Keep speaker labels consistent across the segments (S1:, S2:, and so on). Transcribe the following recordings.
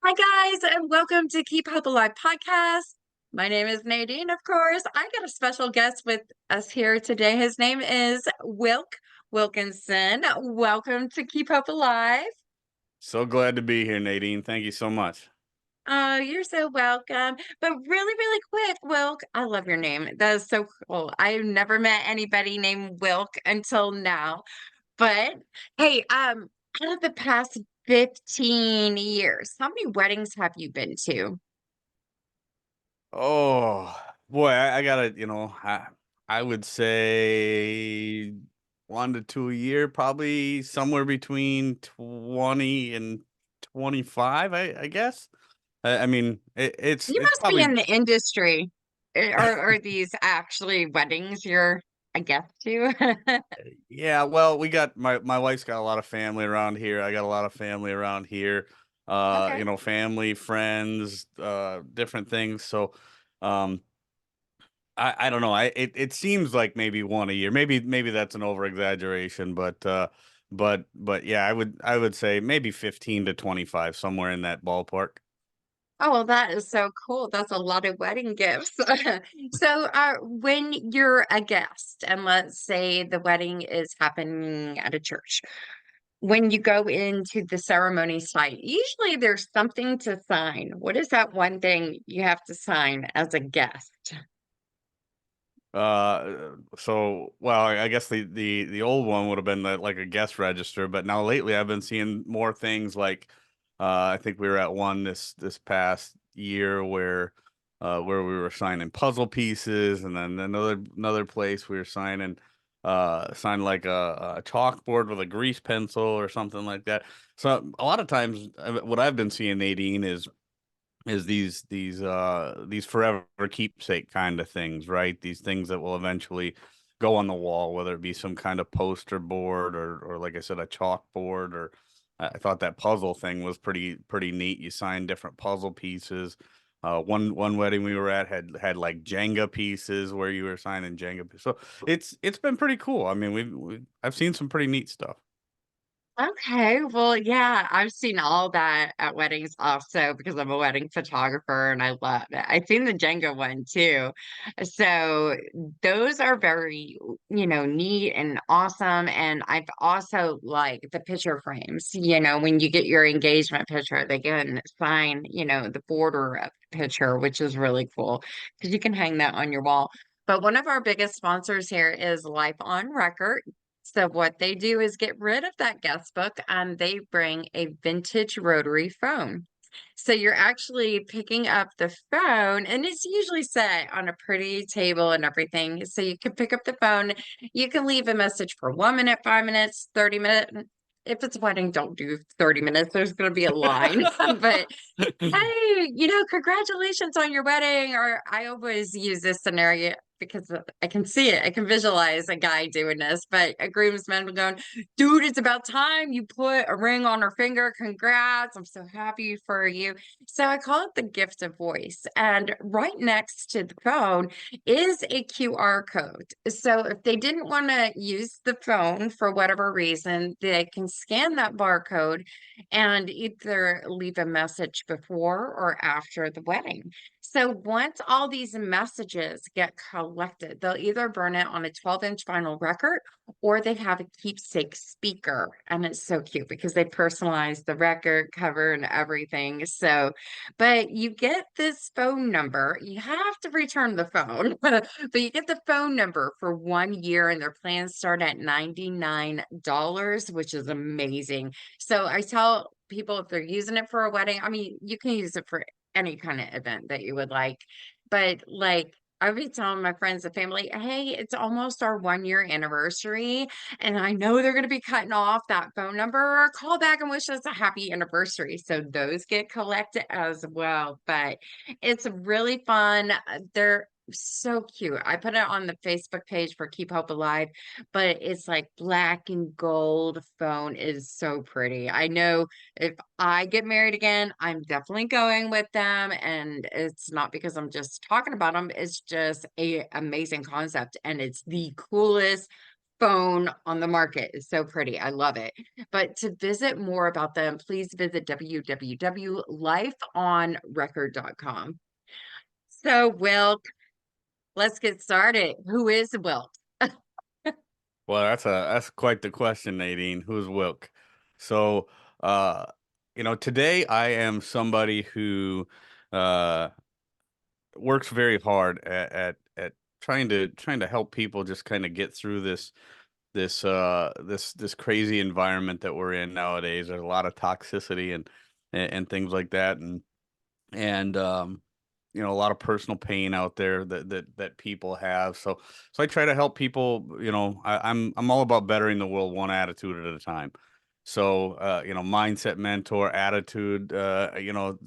S1: Hi, guys, and welcome to Keep Hope Alive podcast. My name is Nadine, of course. I got a special guest with us here today. His name is Wilk Wilkinson. Welcome to Keep Hope Alive.
S2: So glad to be here, Nadine. Thank you so much.
S1: Oh, you're so welcome. But really, really quick, Wilk, I love your name. That is so cool. I've never met anybody named Wilk until now. But hey, out of the past 15 years, how many weddings have you been to?
S2: Oh boy, I gotta, I would say 1 to 2 a year, probably somewhere between 20 and 25, I guess. I mean,
S1: You
S2: it's
S1: must be
S2: probably
S1: in the industry. Are these actually weddings you're a guest to?
S2: yeah, well, we got my wife's got a lot of family around here. I got a lot of family around here.
S1: Okay.
S2: Family, friends, different things. So, um I don't know. It seems like maybe 1 a year. Maybe that's an over exaggeration, but yeah, I would say maybe 15 to 25, somewhere in that ballpark.
S1: Oh, well, that is so cool. That's a lot of wedding gifts. So, when you're a guest, and let's say the wedding is happening at a church, when you go into the ceremony site, usually there's something to sign. What is that one thing you have to sign as a guest?
S2: Well, I guess the old one would have been like a guest register, but now lately I've been seeing more things like I think we were at one this past year where we were signing puzzle pieces, and then another place we were signing like a chalkboard with a grease pencil or something like that. So a lot of times what I've been seeing, Nadine, is these forever keepsake kind of things, right? These things that will eventually go on the wall, whether it be some kind of poster board or like I said, a chalkboard. Or I thought that puzzle thing was pretty neat. You sign different puzzle pieces. One wedding we were at had like Jenga pieces where you were signing Jenga pieces. So it's been pretty cool. I mean, I've seen some pretty neat stuff.
S1: Okay, well, yeah, I've seen all that at weddings also because I'm a wedding photographer and I love it. I've seen the Jenga one too. So those are very, neat and awesome. And I've also like the picture frames, when you get your engagement picture, they can sign, the border of the picture, which is really cool because you can hang that on your wall. But one of our biggest sponsors here is Life on Record. So what they do is get rid of that guest book and they bring a vintage rotary phone. So you're actually picking up the phone and it's usually set on a pretty table and everything. So you can pick up the phone, you can leave a message for 1 minute, 5 minutes, 30 minutes. If it's a wedding, don't do 30 minutes. There's going to be a line. But hey, congratulations on your wedding. Or I always use this scenario because I can see it. I can visualize a guy doing this, but a groomsman going, dude, it's about time you put a ring on her finger. Congrats. I'm so happy for you. So I call it the gift of voice. And right next to the phone is a QR code. So if they didn't want to use the phone for whatever reason, they can scan that barcode and either leave a message before or after the wedding. So once all these messages get collected, they'll either burn it on a 12-inch vinyl record or they have a keepsake speaker. And it's so cute because they personalize the record cover and everything. So, but you get this phone number. You have to return the phone, but you get the phone number for 1 year and their plans start at $99, which is amazing. So I tell people if they're using it for a wedding, I mean, you can use it for any kind of event that you would like. But like I would be telling my friends and family, hey, it's almost our 1 year anniversary. And I know they're going to be cutting off that phone number or call back and wish us a happy anniversary. So those get collected as well. But it's really fun. They're so cute. I put it on the Facebook page for Keep Hope Alive, but it's like black and gold phone. It is so pretty. I know if I get married again, I'm definitely going with them. And it's not because I'm just talking about them, it's just a amazing concept. And it's the coolest phone on the market. Is so pretty. I love it. But to visit more about them, please visit www.lifeonrecord.com. So, Will, let's get started. Who is Wilk?
S2: Well, that's quite the question, Nadine. Who's Wilk? So, uh, today I am somebody who uh works very hard at trying to help people just kind of get through this crazy environment that we're in nowadays. There's a lot of toxicity and things like that, and a lot of personal pain out there that people have. So I try to help people. I'm all about bettering the world one attitude at a time. So mindset mentor, attitude.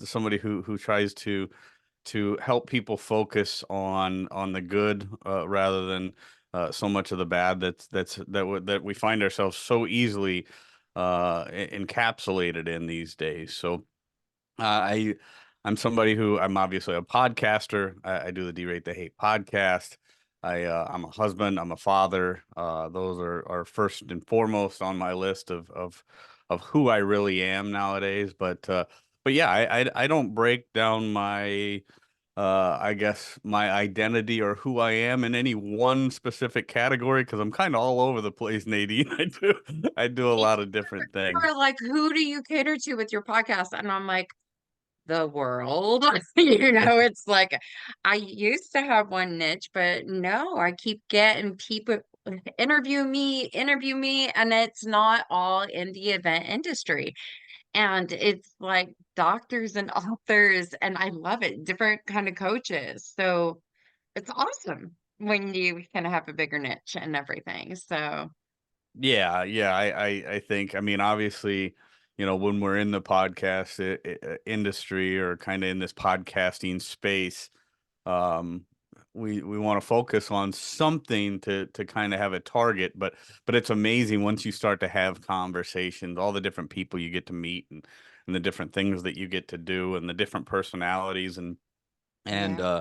S2: Somebody who tries to help people focus on the good rather than so much of the bad that we find ourselves so easily encapsulated in these days. So I I'm somebody who I'm obviously a podcaster. I do the Derate The Hate podcast. I'm a husband. I'm a father. Those are first and foremost on my list of who I really am nowadays. But yeah, I don't break down my I guess my identity or who I am in any one specific category because I'm kind of all over the place, Nadine. I do a lot of different things.
S1: Or like, who do you cater to with your podcast? And I'm like, the world. It's like I used to have one niche, but no, I keep getting people interview me, and it's not all in the event industry. And it's like doctors and authors, and I love it, different kind of coaches. So it's awesome when you can have a bigger niche and everything. So
S2: Yeah, I think, I mean, obviously, when we're in the podcast industry or kind of in this podcasting space, um, we want to focus on something to kind of have a target, but it's amazing once you start to have conversations, all the different people you get to meet and the different things that you get to do and the different personalities and
S1: yeah.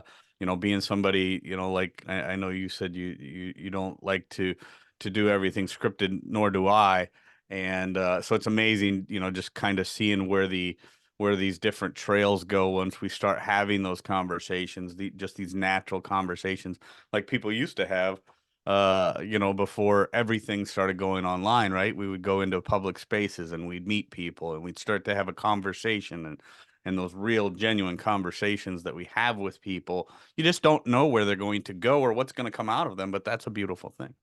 S2: being somebody, like I know you said you don't like to do everything scripted, nor do I. And so it's amazing, just kind of seeing where these different trails go once we start having those conversations, just these natural conversations like people used to have. Before everything started going online, right? We would go into public spaces and we'd meet people and we'd start to have a conversation, and those real genuine conversations that we have with people, you just don't know where they're going to go or what's going to come out of them, but that's a beautiful thing.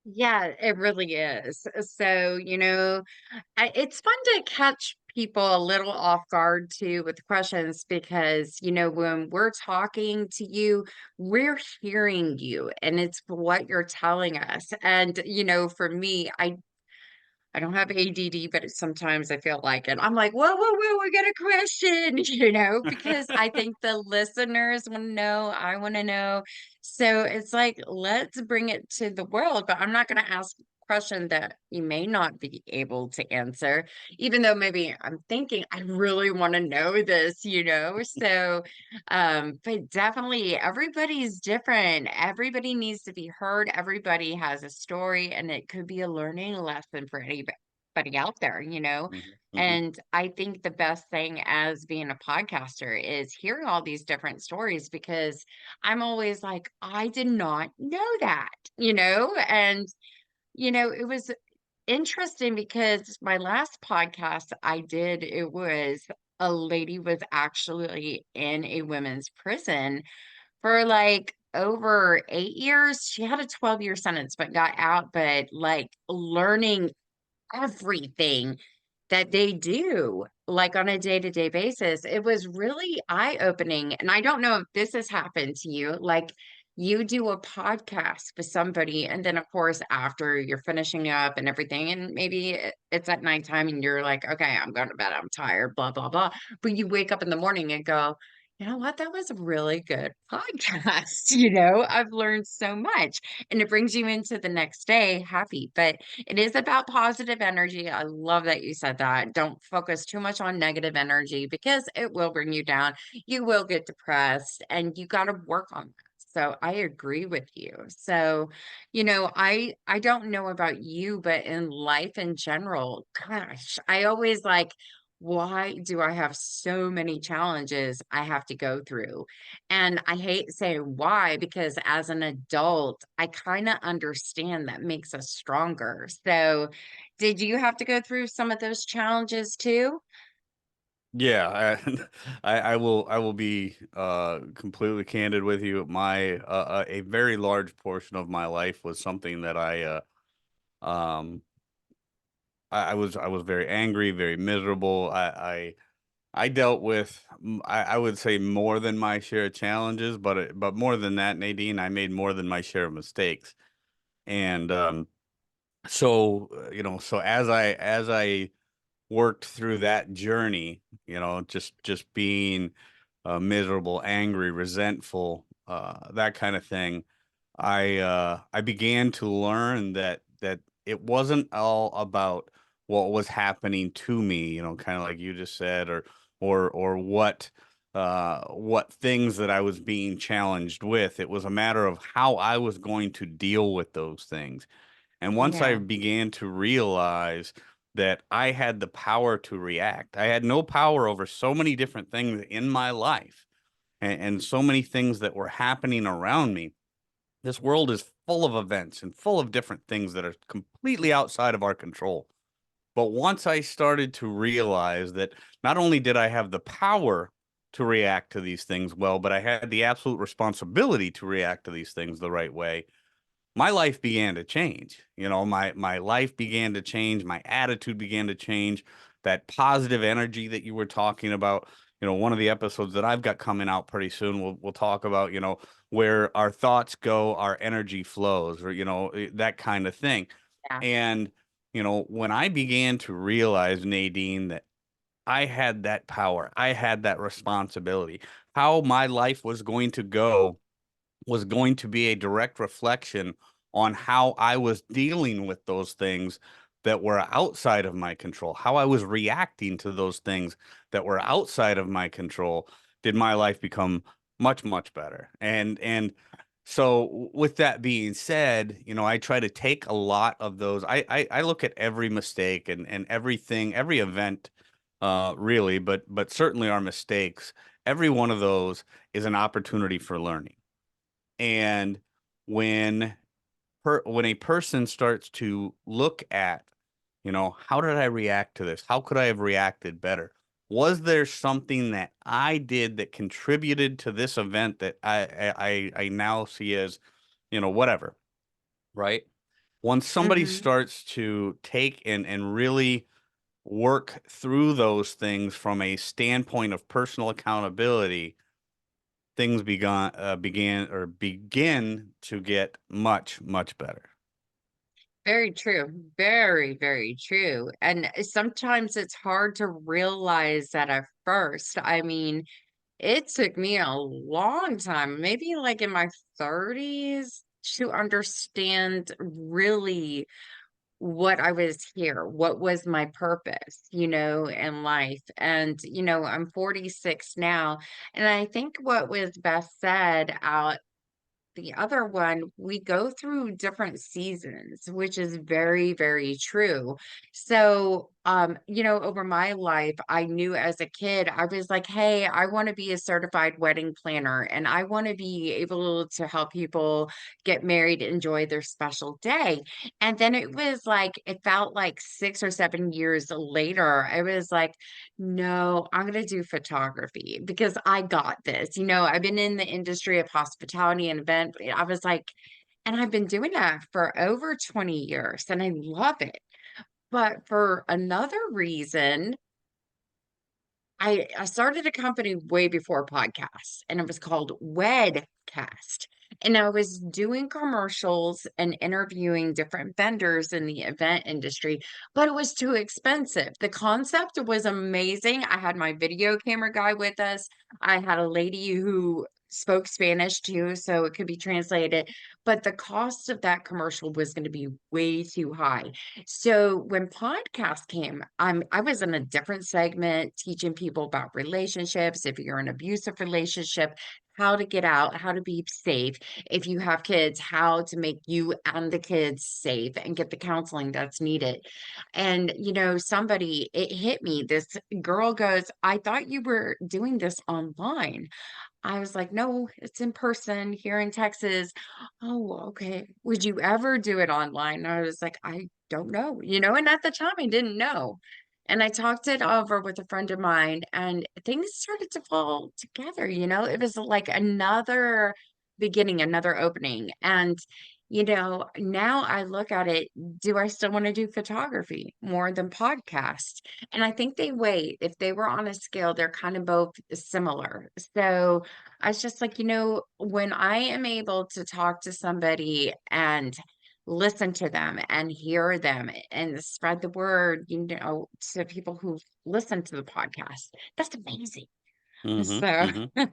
S1: Yeah, it really is. So, it's fun to catch people a little off guard too with questions because, when we're talking to you, we're hearing you and it's what you're telling us. And, for me, I don't have ADD, but sometimes I feel like it. I'm like, whoa, whoa, whoa, we got a question, because I think the listeners want to know, I want to know. So it's like, let's bring it to the world, but I'm not going to ask a question that you may not be able to answer, even though maybe I'm thinking, I really want to know this. So, but definitely everybody's different. Everybody needs to be heard. Everybody has a story, and it could be a learning lesson for anybody out there.
S2: Hmm. Hmm.
S1: And I think the best thing as being a podcaster is hearing all these different stories because I'm always like, I did not know that. And, it was interesting because my last podcast I did, it was a lady was actually in a women's prison for like over 8 years. She had a 12-year sentence, but got out, but like learning everything that they do, like on a day-to-day basis. It was really eye-opening. And I don't know if this has happened to you. Like you do a podcast with somebody, and then of course, after you're finishing up and everything, and maybe it's at nighttime and you're like, okay, I'm going to bed, I'm tired, blah, blah, blah. But you wake up in the morning and go, you know what? That was a really good podcast. I've learned so much. And it brings you into the next day happy. But it is about positive energy. I love that you said that. Don't focus too much on negative energy because it will bring you down. You will get depressed and you got to work on that. So I agree with you. So, I don't know about you, but in life in general, gosh, I always like, why do I have so many challenges I have to go through? And I hate saying why, because as an adult, I kind of understand that makes us stronger. So, did you have to go through some of those challenges too?
S2: Yeah, I will be completely candid with you. My a very large portion of my life was something that um I was very angry, very miserable. I dealt with I would say more than my share of challenges, but more than that, Nadine, I made more than my share of mistakes. And so as I worked through that journey, just being miserable, angry, resentful, that kind of thing. I began to learn that it wasn't all about what was happening to me, kind of like you just said, or what things that I was being challenged with. It was a matter of how I was going to deal with those things. And once I
S1: Yeah,
S2: began to realize that I had the power to react, I had no power over so many different things in my life and so many things that were happening around me. This world is full of events and full of different things that are completely outside of our control. But once I started to realize that not only did I have the power to react to these things well, but I had the absolute responsibility to react to these things the right way, my life began to change. My life began to change, my attitude began to change. That positive energy that you were talking about, one of the episodes that I've got coming out pretty soon, we'll talk about, where our thoughts go, our energy flows, or that kind of thing.
S1: yeah.
S2: And when I began to realize, Nadine, that I had that power, I had that responsibility, how my life was going to be a direct reflection on how I was dealing with those things that were outside of my control, how I was reacting to those things that were outside of my control, did my life become much, much better. And so with that being said, I try to take a lot of those. I look at every mistake and everything, every event, really, but certainly our mistakes. Every one of those is an opportunity for learning. And when when a person starts to look at, how did I react to this? How could I have reacted better? Was there something that I did that contributed to this event that I now see as, whatever, right? Once somebody
S1: Hmm.
S2: starts to take and really work through those things from a standpoint of personal accountability, things begin to get much, much better.
S1: Very true. Very, very true. And sometimes it's hard to realize that at first. I mean, it took me a long time, maybe like in my 30s, to understand really what I was here, what was my purpose, in life. And, I'm 46 now. And I think what was best said out the other one, we go through different seasons, which is very, very true. So, over my life, I knew as a kid, I was like, hey, I want to be a certified wedding planner and I want to be able to help people get married, enjoy their special day. And then it was like, it felt like 6 or 7 years later, I was like, no, I'm going to do photography because I got this. I've been in the industry of hospitality and event. I was like, and I've been doing that for over 20 years and I love it. But for another reason, I started a company way before podcasts, and it was called Wedcast. And I was doing commercials and interviewing different vendors in the event industry, but it was too expensive. The concept was amazing. I had my video camera guy with us. I had a lady who spoke Spanish too, so it could be translated, but the cost of that commercial was going to be way too high. So when podcast came, I was in a different segment teaching people about relationships. If you're in an abusive relationship, how to get out, how to be safe. If you have kids, how to make you and the kids safe and get the counseling that's needed. And, somebody, it hit me. This girl goes, I thought you were doing this online. I was like, "No, it's in person here in Texas." "Oh, okay. Would you ever do it online?" I was like, "I don't know," and at the time I didn't know. And I talked it over with a friend of mine and things started to fall together, It was like another beginning, another opening. And, now I look at it, do I still want to do photography more than podcast? And I think they wait. If they were on a scale, they're kind of both similar. So I was just like, when I am able to talk to somebody and listen to them and hear them and spread the word, to people who listen to the podcast, that's amazing.
S2: Mm-hmm.
S1: So,
S2: Mm-hmm.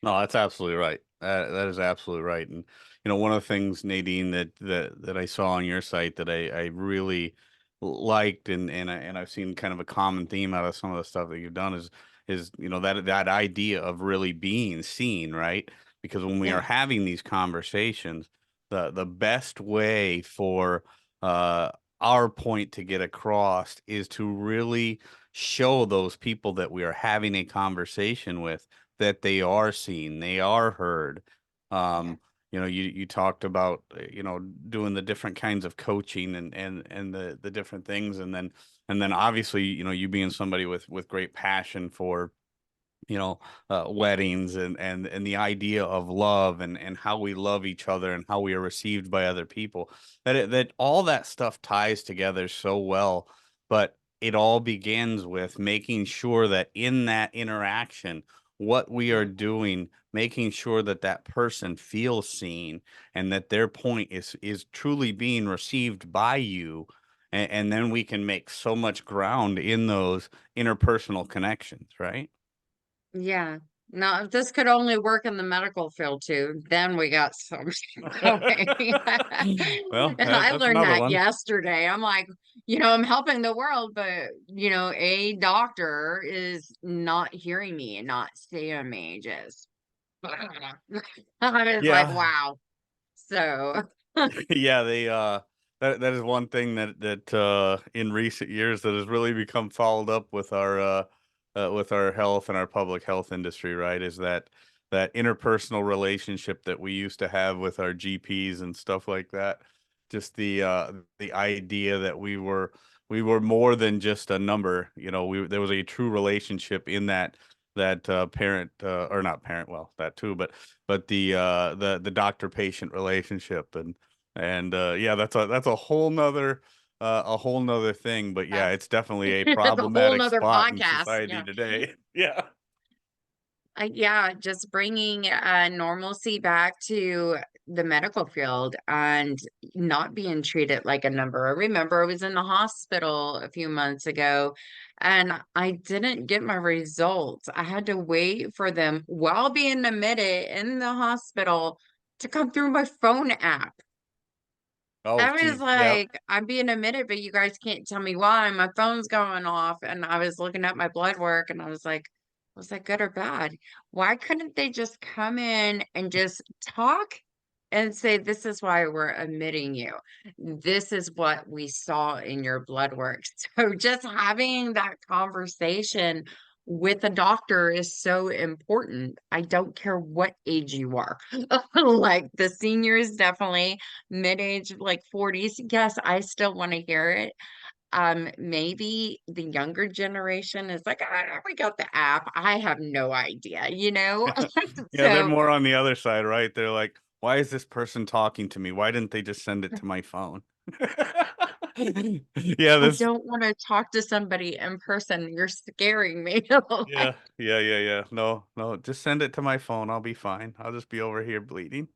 S2: No, that's absolutely right. That is absolutely right. And one of the things, Nadine, that I saw on your site that I really liked, and I've seen kind of a common theme out of some of the stuff that you've done is that idea of really being seen, right? Because when we are
S1: yeah,
S2: having these conversations, the best way for uh our point to get across is to really show those people that we are having a conversation with that they are seen, they are heard.
S1: yeah,
S2: Um, you talked about doing the different kinds of coaching and the different things, and then obviously you being somebody with great passion for you know weddings and the idea of love and how we love each other and how we are received by other people, that all that stuff ties together so well. But it all begins with making sure that in that interaction, what we are
S1: yeah.
S2: doing, making sure that that person feels seen and that their point is truly being received by you. And then we can make so much ground in those interpersonal connections, right?
S1: Yeah. No, if this could only work in the medical field too, then we got some going.
S2: Well,
S1: And I
S2: that's
S1: learned
S2: another
S1: that
S2: one.
S1: yesterday. I'm like, I'm helping the world, but a doctor is not hearing me and not seeing me. Just I was like,
S2: Yeah.
S1: wow. So
S2: Yeah, that is one thing that in recent years that has really become followed up with our health and our public health industry, right? Is that interpersonal relationship that we used to have with our GPs and stuff like that. Just the idea that we were more than just a number, there was a true relationship in that parent or not parent, well, that too, but the doctor patient relationship. And yeah, that's a whole nother thing. But yeah,
S1: that's
S2: it's definitely a
S1: it's a whole
S2: problematic
S1: nother
S2: spot in
S1: podcast.
S2: society
S1: Yeah.
S2: today. Yeah.
S1: Yeah, just bringing normalcy back to the medical field and not being treated like a number. I remember I was in the hospital a few months ago and I didn't get my results. I had to wait for them while being admitted in the hospital to come through my phone app.
S2: Oh,
S1: I was
S2: geez. Yeah.
S1: like, I'm being admitted, but you guys can't tell me why. My phone's going off. And I was looking at my blood work and I was like, was that good or bad? Why couldn't they just come in and just talk and say, this is why we're admitting you? This is what we saw in your blood work. So just having that conversation with a doctor is so important. I don't care what age you are. Like the seniors definitely mid-age, like 40s, yes, I still want to hear it. Maybe the younger generation is like, "Ah, we got the app." I have no idea.
S2: Yeah, they're
S1: So
S2: more on the other side, right? They're like, why is this person talking to me? Why didn't they just send it to my phone? Yeah,
S1: I
S2: this
S1: don't want to talk to somebody in person. You're scaring me.
S2: yeah, yeah, yeah, yeah. No, no, just send it to my phone. I'll be fine. I'll just be over here bleeding.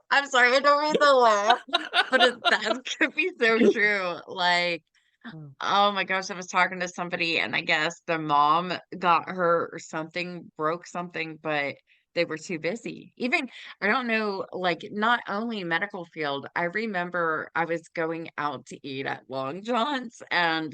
S1: I'm sorry, I don't mean to laugh, but that could be so true. Like, oh my gosh, I was talking to somebody and I guess the mom got hurt or something, broke something, but they were too busy. Even, I don't know, like not only medical field, I remember I was going out to eat at Long John's and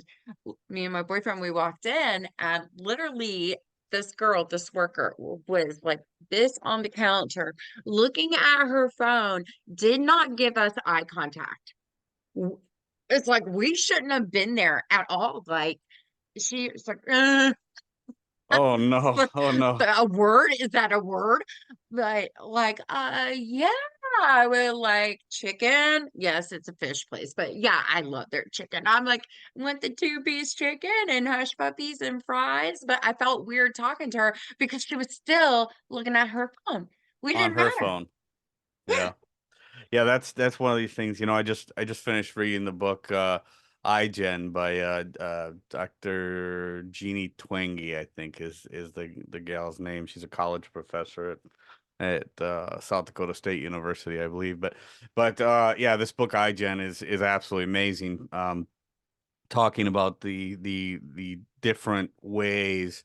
S1: me and my boyfriend, we walked in and literally this girl, this worker was like this on the counter, looking at her phone, did not give us eye contact. W- It's like we shouldn't have been there at all. Like she's like,
S2: Oh no.
S1: but
S2: Oh no.
S1: a word? Is that a word? But like, yeah, I would like chicken. Yes, it's a fish place, but yeah, I love their chicken. I'm like, want the two-piece chicken and hush puppies and fries. But I felt weird talking to her because she was still looking at her phone. We
S2: On
S1: didn't
S2: her
S1: matter.
S2: phone.
S1: Yeah,
S2: Yeah. Yeah, that's one of these things. I just finished reading the book iGen by Dr. Jeannie Twenge, I think is the gal's name. She's a college professor at South Dakota State University, I believe. But yeah, this book iGen is absolutely amazing. Talking about the different ways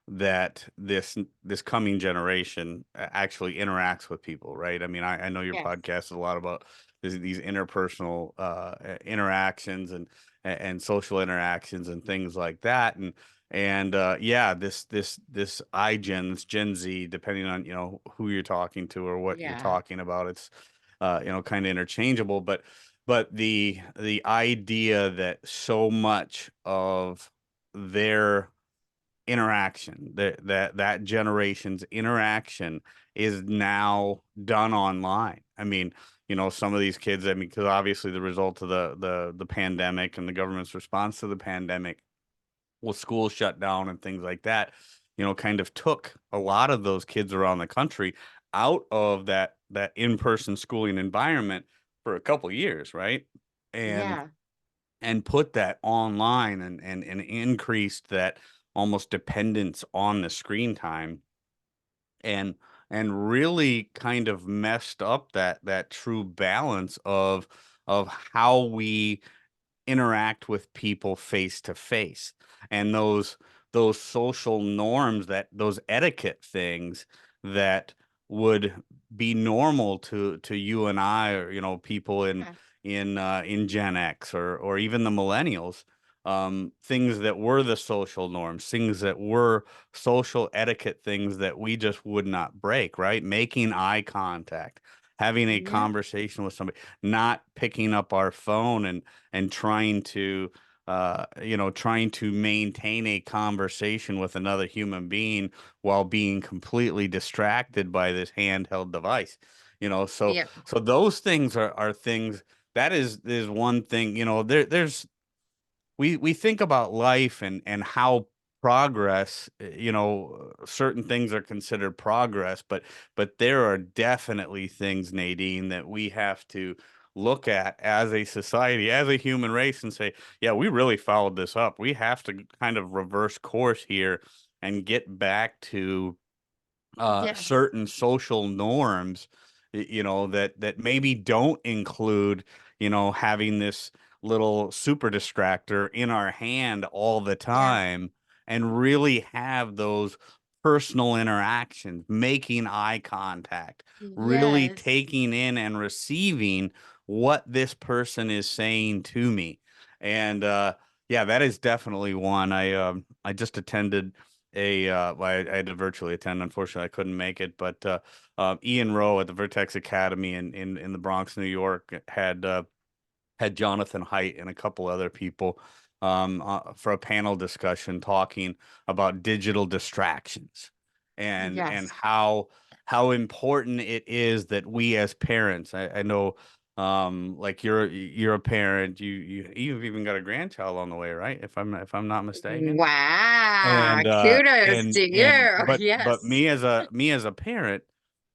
S2: that this coming generation actually interacts with people, right? I mean, I know your
S1: yes,
S2: podcast is a lot about these interpersonal interactions and social interactions and things like that, and yeah, this iGen, this Gen Z, depending on who you're talking to or what you're
S1: yeah,
S2: talking about, it's kind of interchangeable, but the idea that so much of their interaction, that generation's interaction is now done online. I mean, some of these kids, I mean, because obviously the result of the pandemic and the government's response to the pandemic, with schools shut down and things like that, kind of took a lot of those kids around the country out of that in-person schooling environment for a couple years, right? And
S1: yeah,
S2: and put that online and increased that almost dependence on the screen time and and really kind of messed up that true balance of how we interact with people face to face, and those social norms, that those etiquette things that would be normal to you and I, or people
S1: yeah,
S2: in Gen X, or even the millennials, things that were the social norms, things that were social etiquette, things that we just would not break, right? Making eye contact, having a
S1: yeah,
S2: conversation with somebody, not picking up our phone and trying to maintain a conversation with another human being while being completely distracted by this handheld device. So
S1: yeah,
S2: so those things are things that is one thing. We think about life and how progress, certain things are considered progress, but there are definitely things, Nadine, that we have to look at as a society, as a human race, and say, yeah, we really followed this up. We have to kind of reverse course here and get back to
S1: yes,
S2: certain social norms, that maybe don't include, having this little super distractor in our hand all the
S1: yeah,
S2: time, and really have those personal interactions, making eye contact, really
S1: yes,
S2: taking in and receiving what this person is saying to me. And yeah, that is definitely one. I just attended well, I had to virtually attend. Unfortunately, I couldn't make it. But Ian Rowe at the Vertex Academy in the Bronx, New York, had Jonathan Haidt and a couple other people for a panel discussion talking about digital distractions and
S1: yes,
S2: how important it is that we as parents. I know, like you're a parent. You've even got a grandchild on the way, right? If I'm not mistaken.
S1: wow,
S2: And
S1: kudos to you.
S2: but
S1: Yes,
S2: me as a parent,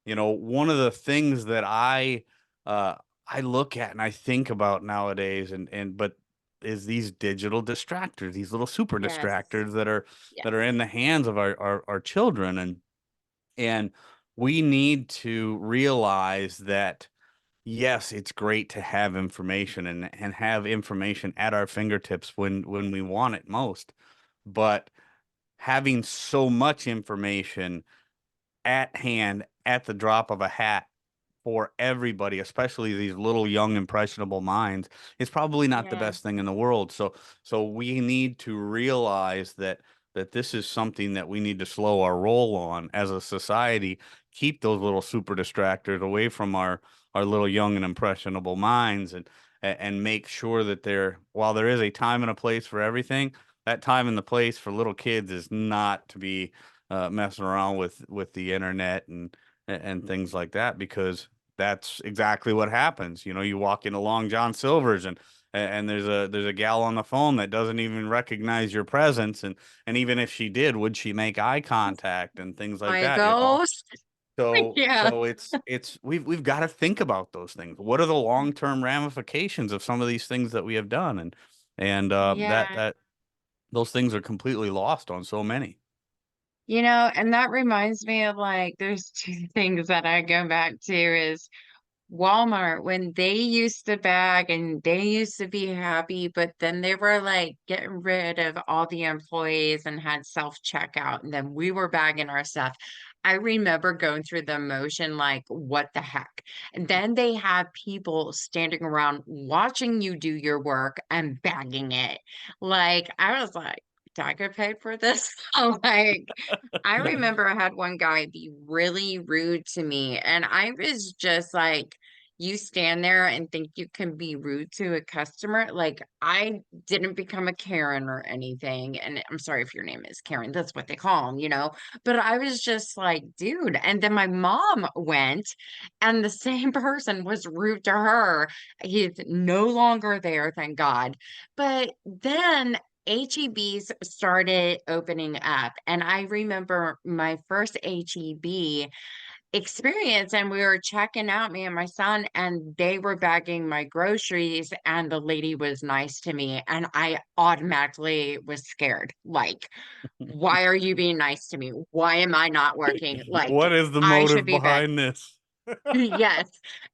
S2: one of the things that uh I look at and I think about nowadays, but is these digital distractors, these little super
S1: yes,
S2: distractors that are
S1: yes,
S2: in the hands of our children, and we need to realize that yes, it's great to have information and have information at our fingertips when we want it most, but having so much information at hand at the drop of a hat for everybody, especially these little young impressionable minds, is probably not the best
S1: yes,
S2: thing in the world. So we need to realize that that this is something that we need to slow our roll on as a society, keep those little super distractors away from our little young and impressionable minds, and make sure that there, while there is a time and a place for everything, that time and the place for little kids is not to be messing around with the internet and things like that, because that's exactly what happens. You know, you walk into Long John Silver's, and there's a gal on the phone that doesn't even recognize your presence, and even if she did, would she make eye contact and things like
S1: My
S2: that, you know?
S1: ghost. Yeah.
S2: So it's we've got to think about those things. What are the long-term ramifications of some of these things that we have done? And
S1: Yeah.
S2: that those things are completely lost on so many.
S1: And that reminds me of like there's two things that I go back to is Walmart when they used to bag and they used to be happy, but then they were like getting rid of all the employees and had self-checkout, and then we were bagging our stuff. I remember going through the motion like, what the heck? And then they have people standing around watching you do your work and bagging it. Like, I was like, do I get paid for this? Like, I remember I had one guy be really rude to me, and I was just like, you stand there and think you can be rude to a customer? Like, I didn't become a Karen or anything. And I'm sorry if your name is Karen, that's what they call them. But I was just like, dude. And then my mom went, and the same person was rude to her. He's no longer there, thank God. But then HEBs started opening up. And I remember my first HEB experience, and we were checking out, me and my son, and they were bagging my groceries, and the lady was nice to me. And I automatically was scared. Like, why are you being nice to me? Why am I not working? Like,
S2: What is the
S1: I should
S2: motive
S1: be back.
S2: behind this?
S1: Yes.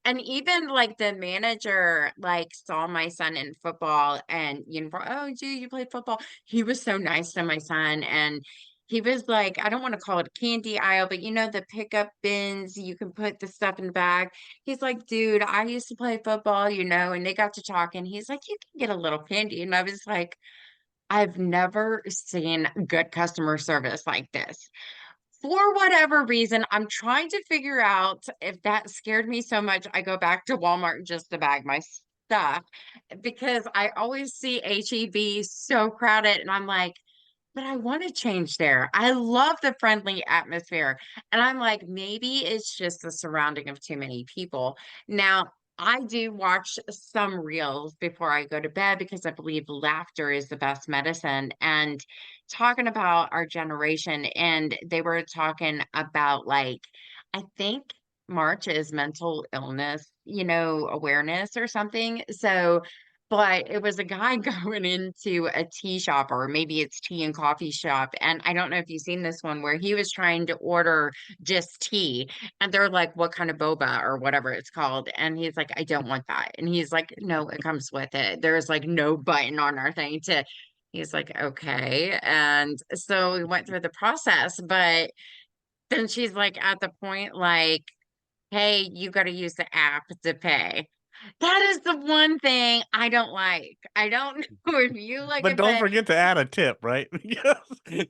S1: And even like the manager like saw my son in football and oh, dude, you play football. He was so nice to my son. And he was like, I don't want to call it a candy aisle, but the pickup bins, you can put the stuff in the bag. He's like, dude, I used to play football, and they got to talking. He's like, you can get a little candy. And I was like, I've never seen good customer service like this. For whatever reason, I'm trying to figure out if that scared me so much, I go back to Walmart just to bag my stuff because I always see HEB so crowded and I'm like, but I want to change there. I love the friendly atmosphere. And I'm like, maybe it's just the surrounding of too many people. Now, I do watch some reels before I go to bed because I believe laughter is the best medicine. And talking about our generation, and they were talking about like, I think March is mental illness, awareness or something. So, but it was a guy going into a tea shop, or maybe it's tea and coffee shop. And I don't know if you've seen this one where he was trying to order just tea. And they're like, what kind of boba or whatever it's called? And he's like, I don't want that. And he's like, no, it comes with it. There's like no button on our thing to. He's like, okay. And so we went through the process. But then she's like, at the point, like, hey, you got to use the app to pay. That is the one thing I don't like. I don't know if you like
S2: But
S1: it,
S2: don't
S1: but
S2: forget to add a tip, right? Yes.
S1: I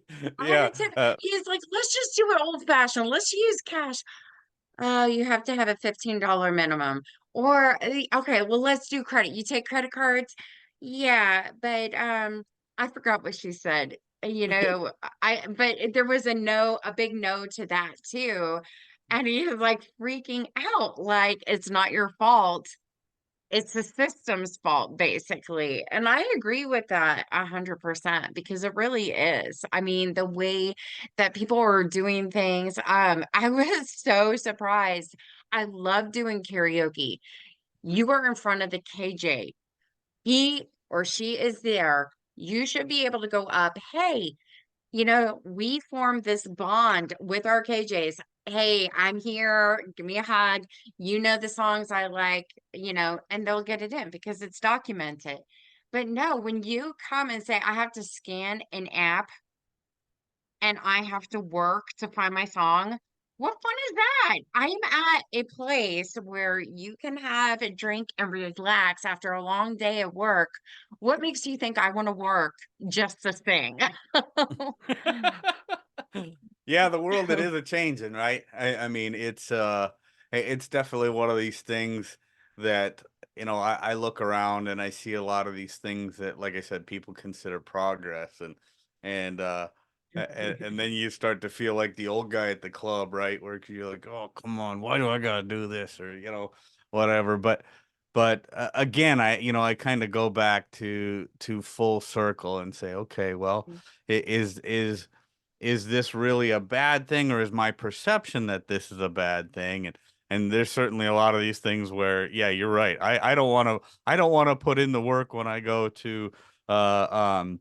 S2: Yeah.
S1: had to. He's like, let's just do it old fashioned. Let's use cash. Oh, you have to have a $15 minimum. Or okay, well, let's do credit. You take credit cards? Yeah, but I forgot what she said. But there was a big no to that too. And he was like freaking out, like it's not your fault. It's the system's fault, basically. And I agree with that 100% because it really is. I mean, the way that people are doing things, I was so surprised. I love doing karaoke. You are in front of the KJ. He or she is there. You should be able to go up. Hey, we formed this bond with our KJs. Hey, I'm here. Give me a hug. You know the songs I like, and they'll get it in because it's documented. But no, when you come and say, I have to scan an app and I have to work to find my song, What fun is that? I'm at a place where you can have a drink and relax after a long day of work. What makes you think I want to work just this thing?
S2: Yeah, the world it is a changing, right? I mean, it's definitely one of these things that, I look around and I see a lot of these things that, like I said, people consider progress, and and then you start to feel like the old guy at the club, right? Where you're like, oh, come on, why do I gotta do this, or whatever. But again, I kind of go back to full circle and say, okay, well, is this really a bad thing, or is my perception that this is a bad thing? And there's certainly a lot of these things where, yeah, you're right. I don't want to put in the work when I go to uh um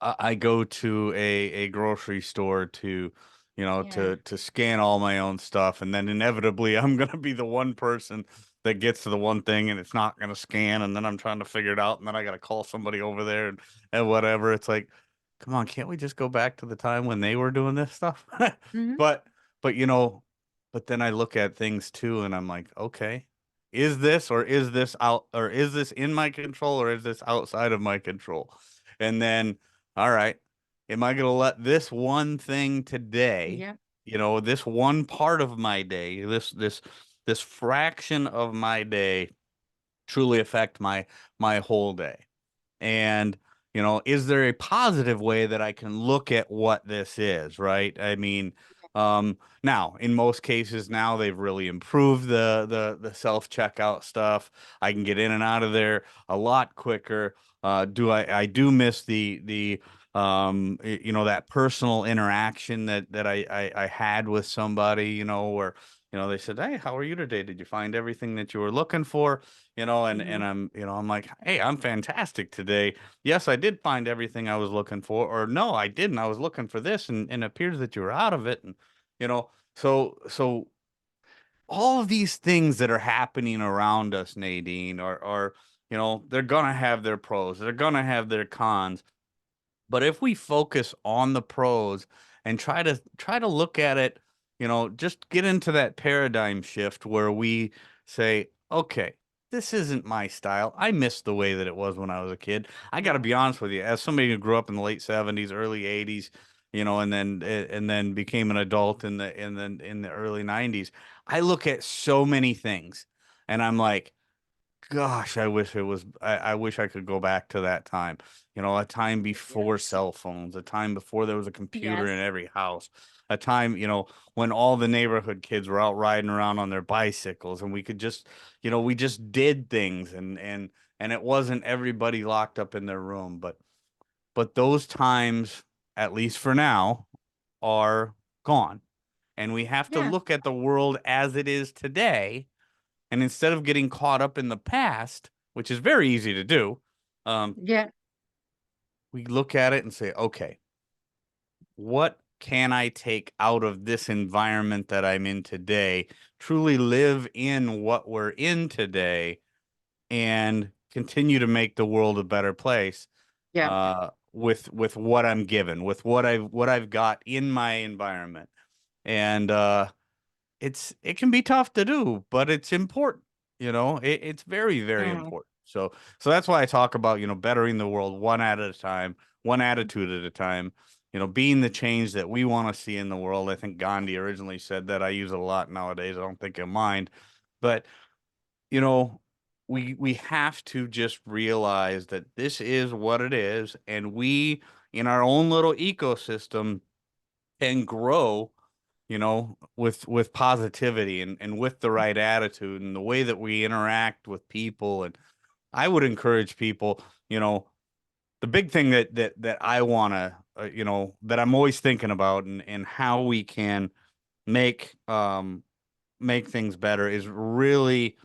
S2: I go to a grocery store to,
S1: Yeah.
S2: to scan all my own stuff, and then inevitably I'm gonna be the one person that gets to the one thing and it's not gonna scan, and then I'm trying to figure it out, and then I gotta call somebody over there and whatever. It's like, come on, can't we just go back to the time when they were doing this stuff?
S1: Hmm.
S2: But but but then I look at things too, and I'm like, okay, is this in my control, or is this outside of my control? And then, all right, am I going to let this one thing today,
S1: Yeah.
S2: this one part of my day, this fraction of my day truly affect my whole day? And, is there a positive way that I can look at what this is, right? I mean, now in most cases now they've really improved the self-checkout stuff. I can get in and out of there a lot quicker. Do I do miss that personal interaction that I had with somebody, where, they said, "Hey, how are you today? Did you find everything that you were looking for?" And
S1: Hmm.
S2: I'm like, "Hey, I'm fantastic today. Yes, I did find everything I was looking for," or "No, I didn't. I was looking for this, and it appears that you were out of it." And so all of these things that are happening around us, Nadine, are they're gonna have their pros, they're gonna have their cons. But if we focus on the pros and try to look at it, just get into that paradigm shift where we say, okay, this isn't my style. I miss the way that it was when I was a kid. I got to
S1: Yeah.
S2: be honest with you, as somebody who grew up in the late 70s, early 80s, and then became an adult in the early 90s, I look at so many things and I'm like, gosh, I wish I could go back to that time. A time before
S1: Yes.
S2: cell phones, a time before there was a computer in
S1: Yes.
S2: every house, a time, when all the neighborhood kids were out riding around on their bicycles, and we could just, we just did things, and it wasn't everybody locked up in their room. But those times, at least for now, are gone. And we have to
S1: Yeah.
S2: look at the world as it is today, and instead of getting caught up in the past, which is very easy to do,
S1: Yeah.
S2: we look at it and say, okay, what can I take out of this environment that I'm in today? Truly live in what we're in today and continue to make the world a better place,
S1: Yeah.
S2: with what I'm given, with what I've got in my environment. And it can be tough to do, but it's important. It's very, very
S1: Yeah.
S2: important. So that's why I talk about, bettering the world one at a time, one attitude at a time, being the change that we want to see in the world. I think Gandhi originally said that. I use it a lot nowadays. I don't think I mind. But, you know, we have to just realize that this is what it is, and we, in our own little ecosystem, can grow, with positivity, and with the right attitude, and the way that we interact with people. And I would encourage people, the big thing that I want to, that I'm always thinking about, and how we can make make things better, is really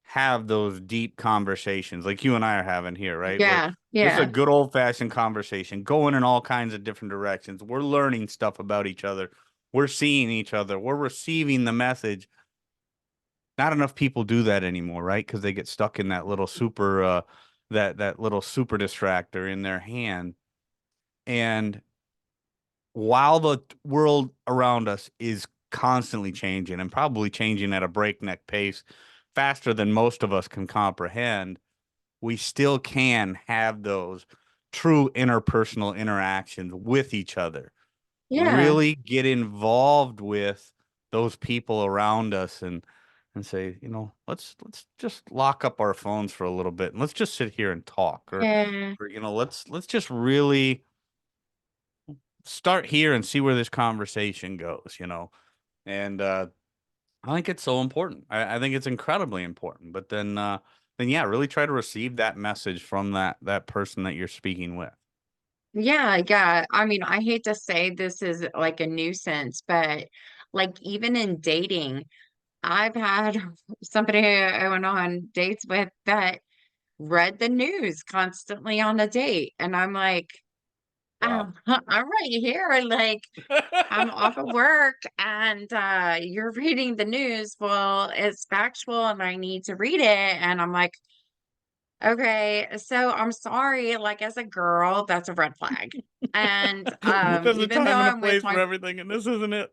S2: have those deep conversations like you and I are having here, right? Where
S1: Yeah.
S2: this is a
S1: Yeah.
S2: good old fashioned conversation going in all kinds of different directions. We're learning stuff about each other. We're seeing each other. We're receiving the message. Not enough people do that anymore, right? Because they get stuck in that little that little super distractor in their hand. And while the world around us is constantly changing and probably changing at a breakneck pace faster than most of us can comprehend, we still can have those true interpersonal interactions with each other.
S1: Yeah.
S2: Really get involved with those people around us and say, let's just lock up our phones for a little bit and let's just sit here and talk
S1: Yeah.
S2: or let's just really start here and see where this conversation goes. And I think it's so important. I think it's incredibly important. But then yeah, really try to receive that message from that person that you're speaking with.
S1: Yeah, yeah. I mean, I hate to say this is like a nuisance, but like even in dating, I've had somebody I went on dates with that read the news constantly on a date. And I'm like,
S2: Wow.
S1: I'm right here. Like, I'm off of work and you're reading the news. Well, it's factual and I need to read it. And I'm like, okay, so I'm sorry, like as a girl, that's a red flag. And
S2: There's a
S1: even though
S2: time and a
S1: I'm with
S2: place for
S1: my
S2: everything, and this isn't it.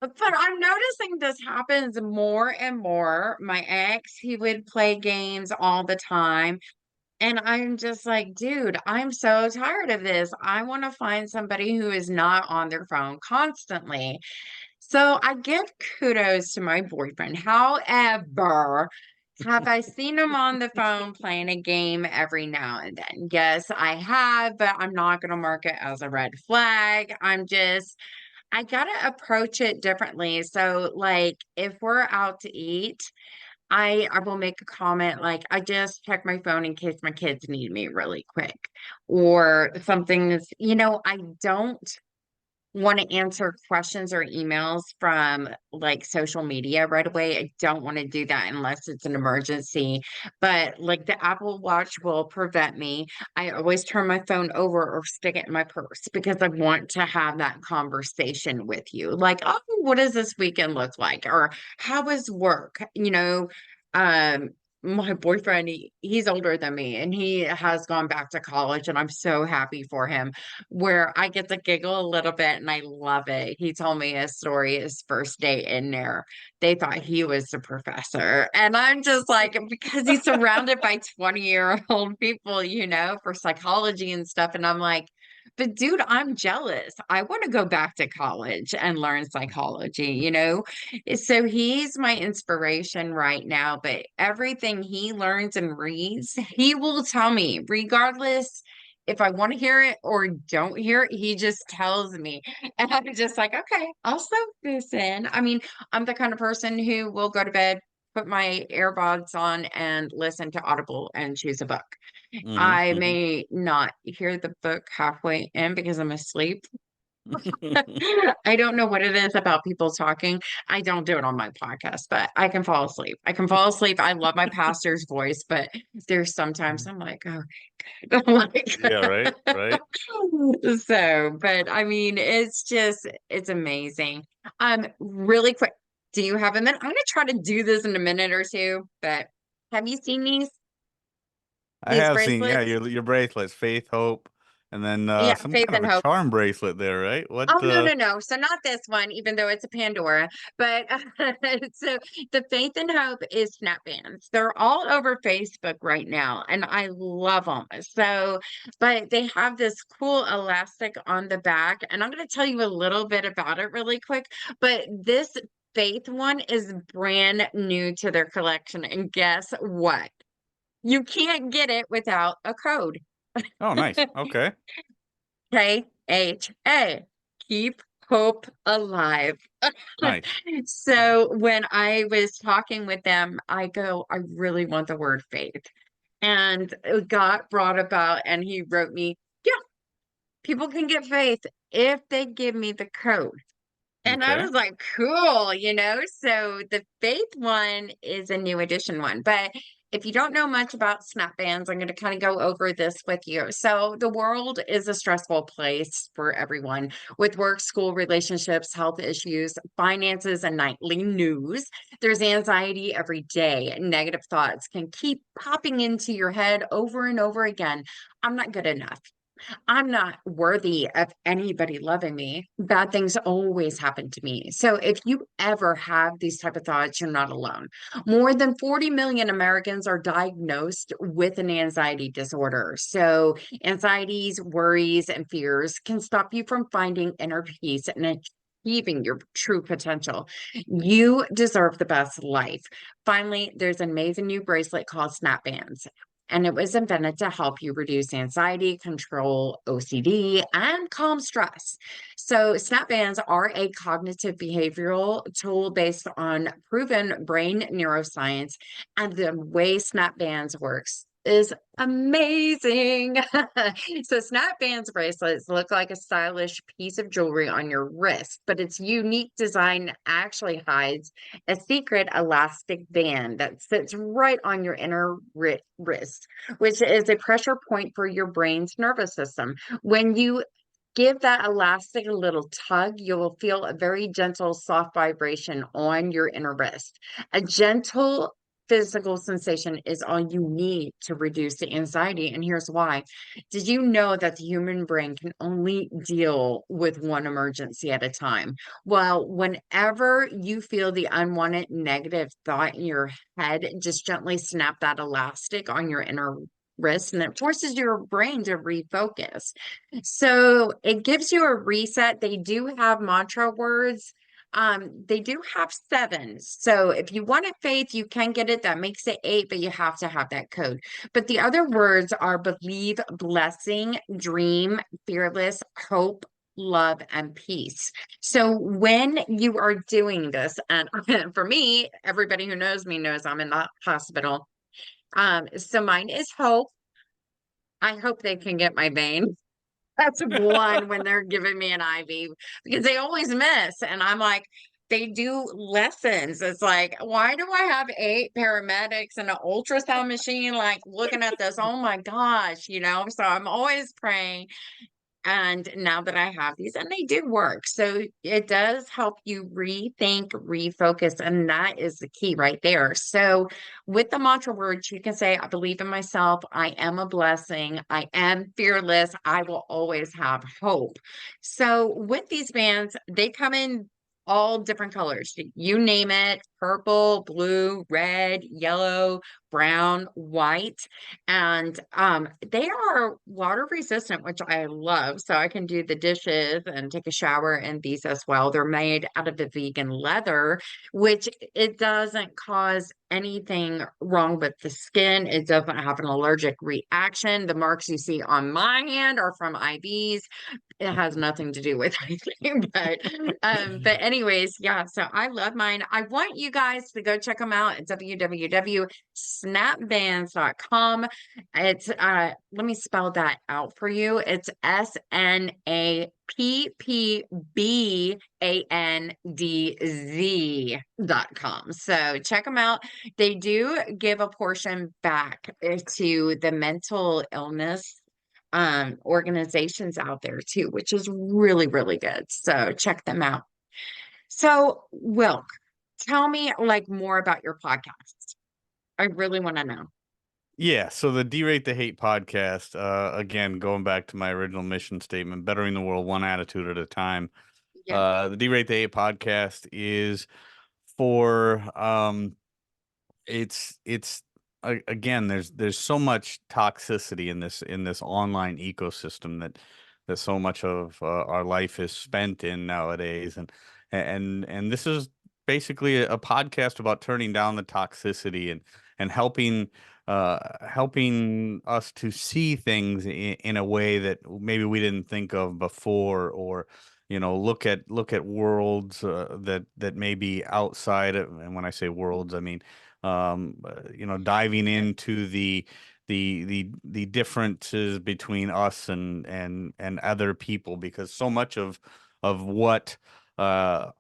S1: but I'm noticing this happens more and more. My ex, he would play games all the time. And I'm just like, dude, I'm so tired of this. I want to find somebody who is not on their phone constantly. So I give kudos to my boyfriend. However, have I seen him on the phone playing a game every now and then? Yes, I have, but I'm not going to mark it as a red flag. I gotta approach it differently. So, like, if we're out to eat, I will make a comment like, I just check my phone in case my kids need me really quick, or something that's, I don't want to answer questions or emails from like social media right away. I don't want to do that unless it's an emergency. But like the Apple Watch will prevent me. I always turn my phone over or stick it in my purse because I want to have that conversation with you. Like, oh, what does this weekend look like? Or how was work? My boyfriend, he's older than me and he has gone back to college, and I'm so happy for him where I get to giggle a little bit and I love it. He told me a story, his first day in there. They thought he was the professor. And I'm just like, because he's surrounded by 20-year-old people, for psychology and stuff. And I'm like, but dude, I'm jealous. I want to go back to college and learn psychology. So he's my inspiration right now. But everything he learns and reads, he will tell me, regardless if I want to hear it or don't hear it, he just tells me. And I'm just like, okay, I'll soak this in. I mean, I'm the kind of person who will go to bed, put my earbuds on, and listen to Audible and choose a book.
S2: Hmm.
S1: I
S2: Hmm.
S1: may not hear the book halfway in because I'm asleep. I don't know what it is about people talking. I don't do it on my podcast, but I can fall asleep. I can fall asleep. I love my pastor's voice, but there's sometimes I'm like, oh, I'm like,
S2: Yeah, right, right.
S1: but I mean, it's amazing. Really quick, do you have a minute? I'm gonna try to do this in a minute or two, but have you seen
S2: I
S1: these
S2: have seen, yeah,
S1: bracelets?
S2: your bracelets, faith, hope, and then
S1: Yeah,
S2: some
S1: Faith
S2: kind of
S1: and
S2: a
S1: Hope.
S2: charm bracelet there, right?
S1: Oh,
S2: What
S1: no, no, no. So not this one, even though it's a Pandora, but so the Faith and Hope is snap bands. They're all over Facebook right now, and I love them. So, but they have this cool elastic on the back, and I'm going to tell you a little bit about it really quick. But this Faith one is brand new to their collection, and guess what? You can't get it without a code.
S2: Oh, nice. Okay.
S1: KHA. Keep hope alive.
S2: Nice.
S1: So when I was talking with them, I go, I really want the word faith. And it got brought about, and he wrote me, yeah, people can get faith if they give me the code. And I
S2: Okay.
S1: was like, cool. So the Faith one is a new edition one. But if you don't know much about snap bands, I'm going to kind of go over this with you. So the world is a stressful place for everyone with work, school, relationships, health issues, finances, and nightly news. There's anxiety every day. Negative thoughts can keep popping into your head over and over again. I'm not good enough. I'm not worthy of anybody loving me. Bad things always happen to me. So if you ever have these type of thoughts, you're not alone. More than 40 million Americans are diagnosed with an anxiety disorder. So anxieties, worries, and fears can stop you from finding inner peace and achieving your true potential. You deserve the best life. Finally, there's an amazing new bracelet called Snap Bands, and it was invented to help you reduce anxiety, control OCD, and calm stress. So, snap bands are a cognitive behavioral tool based on proven brain neuroscience. And the way snap bands works is amazing. So, snap bands bracelets look like a stylish piece of jewelry on your wrist, but its unique design actually hides a secret elastic band that sits right on your inner wrist, which is a pressure point for your brain's nervous system. When you give that elastic a little tug, you will feel a very gentle, soft vibration on your inner wrist. A gentle physical sensation is all you need to reduce the anxiety. And here's why. Did you know that the human brain can only deal with one emergency at a time? Well, whenever you feel the unwanted negative thought in your head, just gently snap that elastic on your inner wrist, and it forces your brain to refocus. So it gives you a reset. They do have mantra words. They do have seven. So if you want it faith, you can get it. That makes it eight, but you have to have that code. But the other words are believe, blessing, dream, fearless, hope, love, and peace. So when you are doing this, and for me, everybody who knows me knows I'm in the hospital. So mine is hope. I hope they can get my vein. That's one when they're giving me an IV because they always miss. And I'm like, they do lessons. It's like, why do I have eight paramedics and an ultrasound machine like looking at this? Oh my gosh, So I'm always praying. And now that I have these, and they do work. So it does help you rethink, refocus, and that is the key right there. So with the mantra words, you can say, I believe in myself. I am a blessing. I am fearless. I will always have hope. So with these bands, they come in all different colors. You name it, purple, blue, red, yellow, brown, white. And they are water resistant, which I love. So I can do the dishes and take a shower in these as well. They're made out of the vegan leather, which it doesn't cause anything wrong with the skin. It doesn't have an allergic reaction. The marks you see on my hand are from IVs. It has nothing to do with anything, but anyways, yeah, so I love mine. I want you guys to go check them out at www.snapbands.com. It's let me spell that out for you. It's SNAPPBANDZ.com. So check them out. They do give a portion back to the mental illness organizations out there too, which is really, really good. So check them out. So, Wilk, tell me like more about your podcast. I really want to know.
S2: Yeah, so the Derate the Hate podcast, again, going back to my original mission statement, bettering the world one attitude at a time.
S1: Yeah.
S2: The Derate the Hate podcast is for again, there's so much toxicity in this online ecosystem that so much of our life is spent in nowadays, and this is basically a podcast about turning down the toxicity and helping us to see things in a way that maybe we didn't think of before, or look at worlds that may be outside of, and when I say worlds, I mean diving into the differences between us and other people, because so much of what the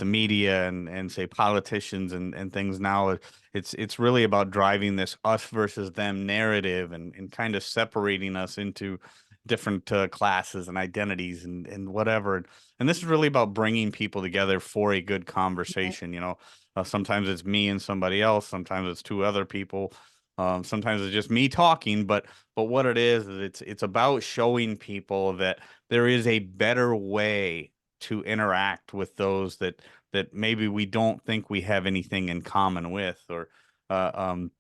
S2: media and say politicians and things now, it's really about driving this us versus them narrative, and kind of separating us into different classes and identities and whatever. And this is really about bringing people together for a good conversation. Sometimes it's me and somebody else. Sometimes it's two other people. Sometimes it's just me talking, but what it is it's about showing people that there is a better way to interact with those that maybe we don't think we have anything in common with, or uh, um,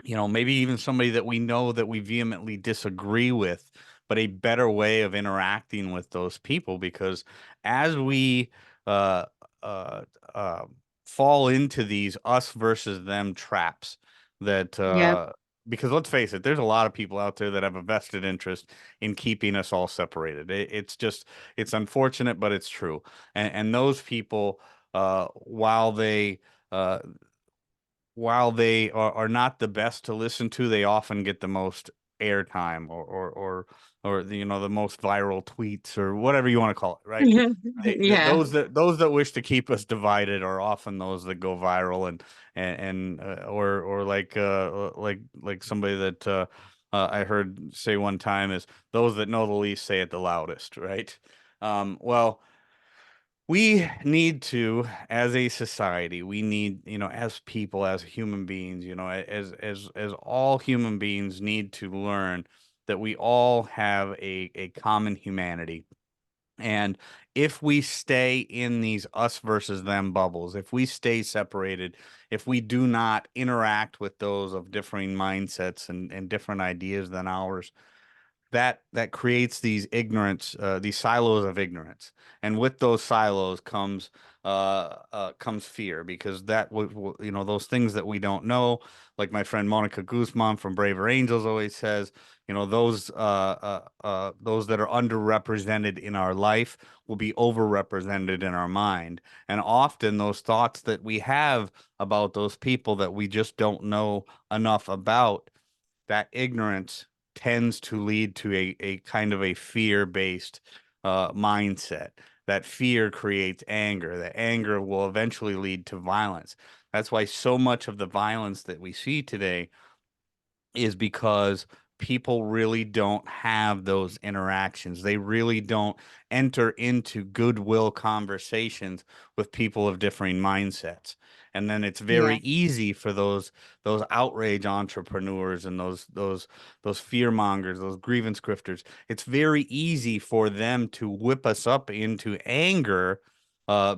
S2: maybe even somebody that we know that we vehemently disagree with, but a better way of interacting with those people. Because as we uh, uh, uh, fall into these us versus them traps, that
S1: Yep.
S2: because let's face it, there's a lot of people out there that have a vested interest in keeping us all separated. It's just, it's unfortunate, but it's true. And those people, while uh, are not the best to listen to, they often get the most airtime, or the most viral tweets, or whatever you want to call it, right?
S1: Yeah.
S2: Those that wish to keep us divided are often those that go viral, or like somebody that I heard say one time is, those that know the least say it the loudest, right? Well, we need to, as a society, we need, as people, as human beings, as all human beings need to learn that we all have a common humanity. And if we stay in these us versus them bubbles, if we stay separated, if we do not interact with those of differing mindsets and different ideas than ours, that creates these silos of ignorance, and with those silos comes fear, because those things that we don't know, like my friend Monica Guzman from Braver Angels always says, those that are underrepresented in our life will be overrepresented in our mind, and often those thoughts that we have about those people that we just don't know enough about, that ignorance tends to lead to a kind of a fear-based mindset. That fear creates anger. That anger will eventually lead to violence. That's why so much of the violence that we see today is because people really don't have those interactions. They really don't enter into goodwill conversations with people of differing mindsets. And then it's very
S1: Yeah.
S2: easy for those outrage entrepreneurs and those fear mongers, those grievance grifters. It's very easy for them to whip us up into anger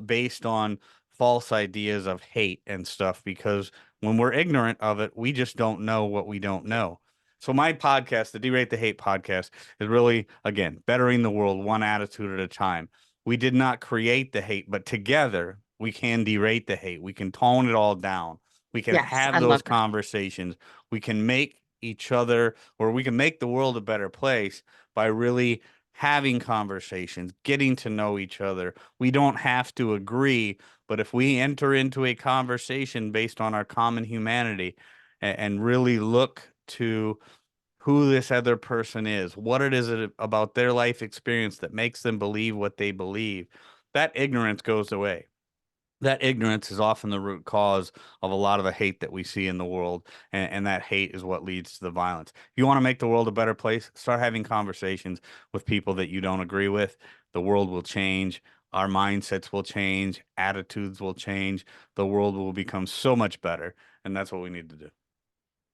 S2: based on false ideas of hate and stuff, because when we're ignorant of it, we just don't know what we don't know. So my podcast, the Derate the Hate podcast, is really, again, bettering the world one attitude at a time. We did not create the hate, but together we can derate the hate. We can tone it all down. We can
S1: Yes,
S2: have
S1: I love
S2: those
S1: that.
S2: conversations. We can make each other, or we can make the world a better place by really having conversations, getting to know each other. We don't have to agree, but if we enter into a conversation based on our common humanity, and really look to who this other person is, what it is about their life experience that makes them believe what they believe, that ignorance goes away. That ignorance is often the root cause of a lot of the hate that we see in the world, and that hate is what leads to the violence. If you want to make the world a better place, start having conversations with people that you don't agree with. The world will change. Our mindsets will change. Attitudes will change. The world will become so much better, and that's what we need to do.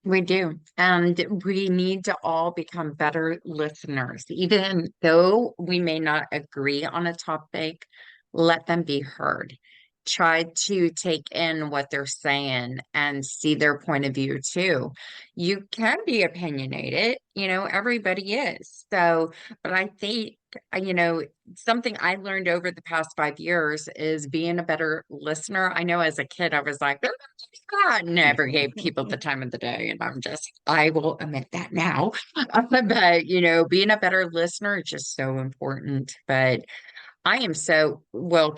S1: We do. And we need to all become better listeners. Even though we may not agree on a topic, let them be heard. Try to take in what they're saying and see their point of view too. You can be opinionated, everybody is. So, but I think, something I learned over the past 5 years is being a better listener. I know as a kid, I was like, I never gave people the time of the day, and I will admit that now. But, being a better listener is just so important. But I am so, well,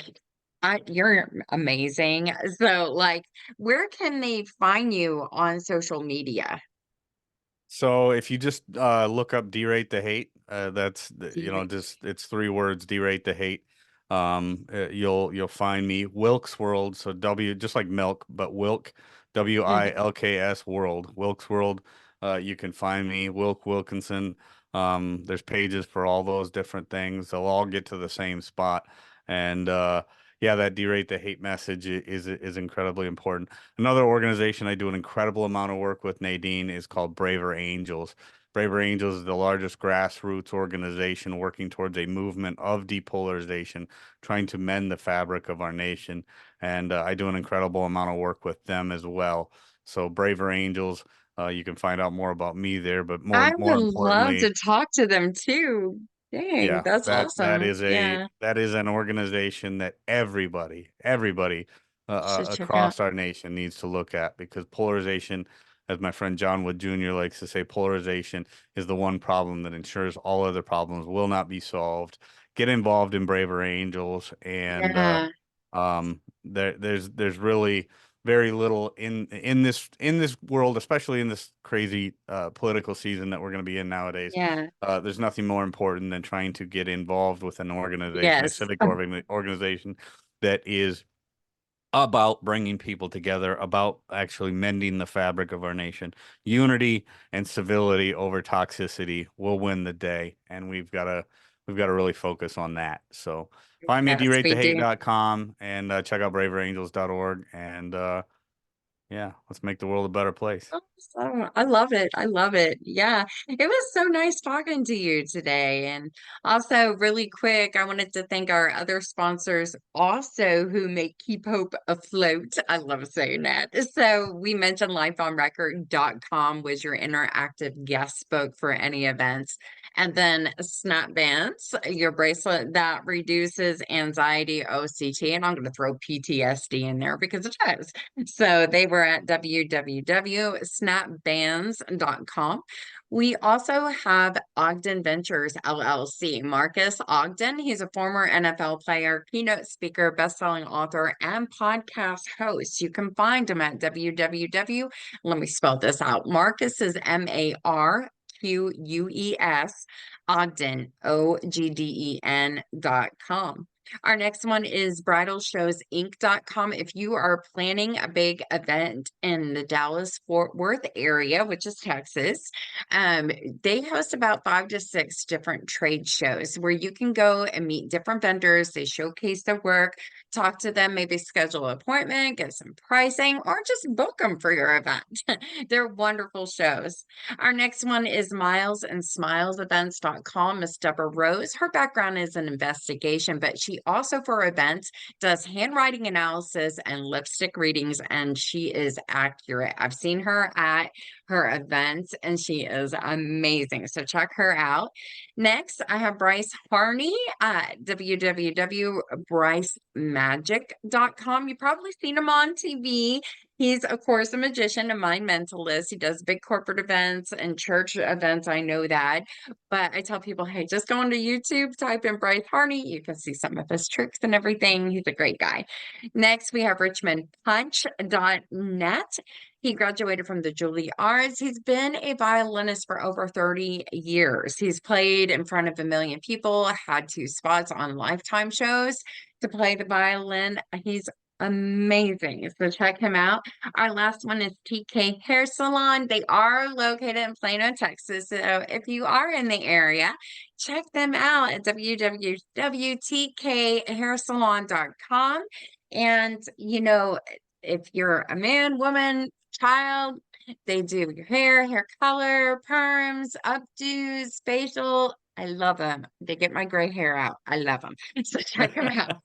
S1: you're amazing. So, like, where can they find you on social media?
S2: So if you just look up "derate the hate,"
S1: Derate.
S2: just it's 3 words: "derate the hate." You'll find me. Wilk's World, so W, just like milk, but Wilk, Wilks World, Wilk's World. You can find me, Wilk Wilkinson. There's pages for all those different things. They'll all get to the same spot, and yeah, that derate the hate message is incredibly important. Another organization I do an incredible amount of work with, Nadine, is called Braver Angels. Braver Angels is the largest grassroots organization working towards a movement of depolarization, trying to mend the fabric of our nation. And I do an incredible amount of work with them as well. So Braver Angels, you can find out more about me there, but
S1: I
S2: more
S1: would love
S2: importantly,
S1: to talk to them too. Dang,
S2: yeah,
S1: that's
S2: that
S1: awesome.
S2: is
S1: Yeah,
S2: an organization that everybody
S1: should check out.
S2: across our nation needs to look at, because polarization, as my friend John Wood Jr. likes to say, polarization is the one problem that ensures all other problems will not be solved. Get involved in Braver Angels, and
S1: Yeah,
S2: there's really very little in this world, especially in this crazy political season that we're going to be in nowadays.
S1: yeah,
S2: There's nothing more important than trying to get involved with an organization, a
S1: yes.
S2: civic organization that is about bringing people together, about actually mending the fabric of our nation. Unity and civility over toxicity will win the day, and we've got to really focus on that. So find me at
S1: Yes, we do.
S2: deratethehate.com, and check out braverangels.org, and yeah, let's make the world a better place.
S1: Awesome. I love it. I love it. Yeah. It was so nice talking to you today. And also, really quick, I wanted to thank our other sponsors also who make Keep Hope afloat. I love saying that. So, we mentioned lifeonrecord.com was your interactive guest book for any events. And then Snap Bands, your bracelet that reduces anxiety, OCT, and I'm going to throw PTSD in there because it does. So they were at www.snapbands.com. We also have Ogden Ventures LLC. Marcus Ogden, he's a former NFL player, keynote speaker, best-selling author, and podcast host. You can find him at www. Let me spell this out. Marcus is MARQUES, Ogden, OGDEN.com. Our next one is bridalshowsinc.com. If you are planning a big event in the Dallas Fort Worth area, which is Texas, um, they host about 5 to 6 different trade shows where you can go and meet different vendors. They showcase their work, talk to them, maybe schedule an appointment, get some pricing, or just book them for your event. They're wonderful shows. Our next one is milesandSmilesEvents.com. Miss Deborah Rose. Her background is an investigation, but she also, for events, does handwriting analysis and lipstick readings, and she is accurate. I've seen her at her events, and she is amazing. So check her out. Next, I have Bryce Harney at www.brycemagic.com. You've probably seen him on TV. He's, of course, a magician, a mind mentalist. He does big corporate events and church events. I know that. But I tell people, hey, just go onto YouTube, type in Bryce Harney. You can see some of his tricks and everything. He's a great guy. Next, we have richmondpunch.net. He graduated from the Juilliard. He's been a violinist for over 30 years. He's played in front of 1 million people, had 2 spots on Lifetime shows to play the violin. He's amazing. So check him out. Our last one is TK Hair Salon. They are located in Plano, Texas. So if you are in the area, check them out at www.tkhairsalon.com. And, if you're a man, woman, child, they do your hair color, perms, updos, facial. I love them. They get my gray hair out. I love them. So check them out.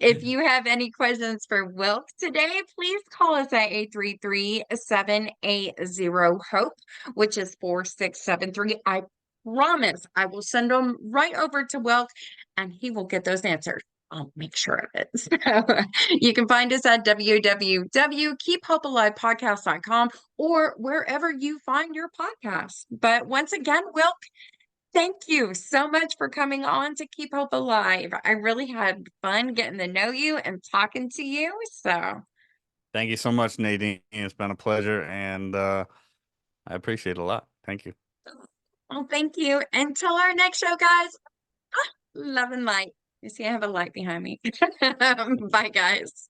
S1: If you have any questions for Wilk today, please call us at 833-780-HOPE, which is 4673. I promise I will send them right over to Wilk and he will get those answers. I'll make sure of it. So you can find us at www.keephopealivepodcast.com or wherever you find your podcasts. But once again, Wilk, thank you so much for coming on to Keep Hope Alive. I really had fun getting to know you and talking to you. So,
S2: Thank you so much, Nadine. It's been a pleasure, and I appreciate it a lot. Thank you.
S1: well, thank you. Until our next show, guys, love and light. You see, I have a light behind me. Bye, guys.